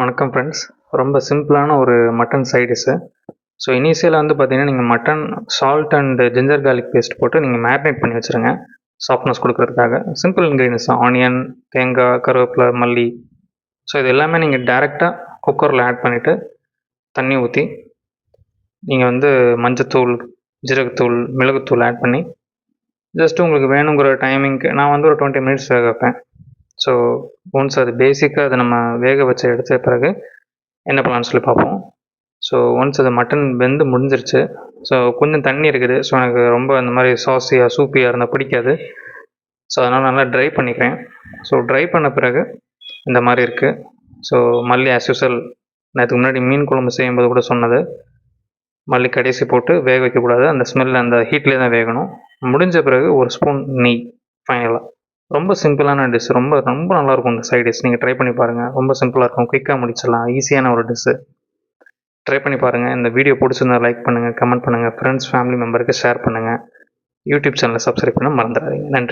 வணக்கம் ஃப்ரெண்ட்ஸ். ரொம்ப சிம்பிளான ஒரு மட்டன் சைட் டிஷ்ஷு. ஸோ இனிஷியலாக வந்து பார்த்தீங்கன்னா, நீங்கள் mutton salt and ginger garlic paste போட்டு நீங்கள் மேரினேட் பண்ணி வச்சுருங்க. சாஃப்ட்னஸ் கொடுக்கறதுக்காக. சிம்பிள் இன்க்ரீடியன்ஸ் தான். ஆனியன், தேங்காய், கருவேப்பிலை, மல்லி. ஸோ இது எல்லாமே நீங்கள் டேரெக்டாக குக்கரில் ஆட் பண்ணிவிட்டு தண்ணி ஊற்றி நீங்கள் வந்து மஞ்சத்தூள், ஜீரகத்தூள், மிளகுத்தூள் ஆட் பண்ணி ஜஸ்ட்டு உங்களுக்கு வேணுங்கிற டைமிங்க்கு நான் வந்து ஒரு 20 மினிட்ஸ் வேக வைப்பேன். ஸோ ஒன்ஸ் அது பேசிக்காக அதை நம்ம வேக வச்சு எடுத்த பிறகு என்ன பண்ணலான்னு சொல்லி பார்ப்போம். ஸோ ஒன்ஸ் அது மட்டன் வெந்து முடிஞ்சிருச்சு. ஸோ கொஞ்சம் தண்ணி இருக்குது. ஸோ எனக்கு ரொம்ப அந்த மாதிரி சாஸியாக சூப்பியாக இருந்தால் பிடிக்காது. ஸோ அதனால் நல்லா ட்ரை பண்ணிக்கிறேன். ஸோ ட்ரை பண்ண பிறகு இந்த மாதிரி இருக்குது. ஸோ மல்லி ஆஸ் யூசுவல் நான் இதுக்கு முன்னாடி மீன் குழம்பு செய்யும்போது கூட சொன்னது, மல்லி கடைசி போட்டு வேக வைக்கக்கூடாது. அந்த ஸ்மெல் அந்த ஹீட்லேயே தான் வேகணும். முடிஞ்ச பிறகு ஒரு ஸ்பூன் நெய் ஃபைனலாக. ரொம்ப சிம்பிளான டிஷ். ரொம்ப ரொம்ப நல்லாயிருக்கும் இந்த சைட் டிஷ். நீங்கள் ட்ரை பண்ணி பாருங்கள். ரொம்ப சிம்பிளாக இருக்கும். குயிக்காக முடிச்சிடலாம். ஈஸியான ஒரு டிஷ்ஷு. ட்ரை பண்ணி பாருங்கள். இந்த வீடியோ பிடிச்சிருந்தா லைக் பண்ணுங்கள், கமெண்ட் பண்ணுங்கள், ஃப்ரெண்ட்ஸ் ஃபேமிலி மெம்பருக்கு ஷேர் பண்ணுங்கள். யூடியூப் சேனலை சப்ஸ்கிரைப் பண்ண மறந்துடாதீங்க. நன்றி.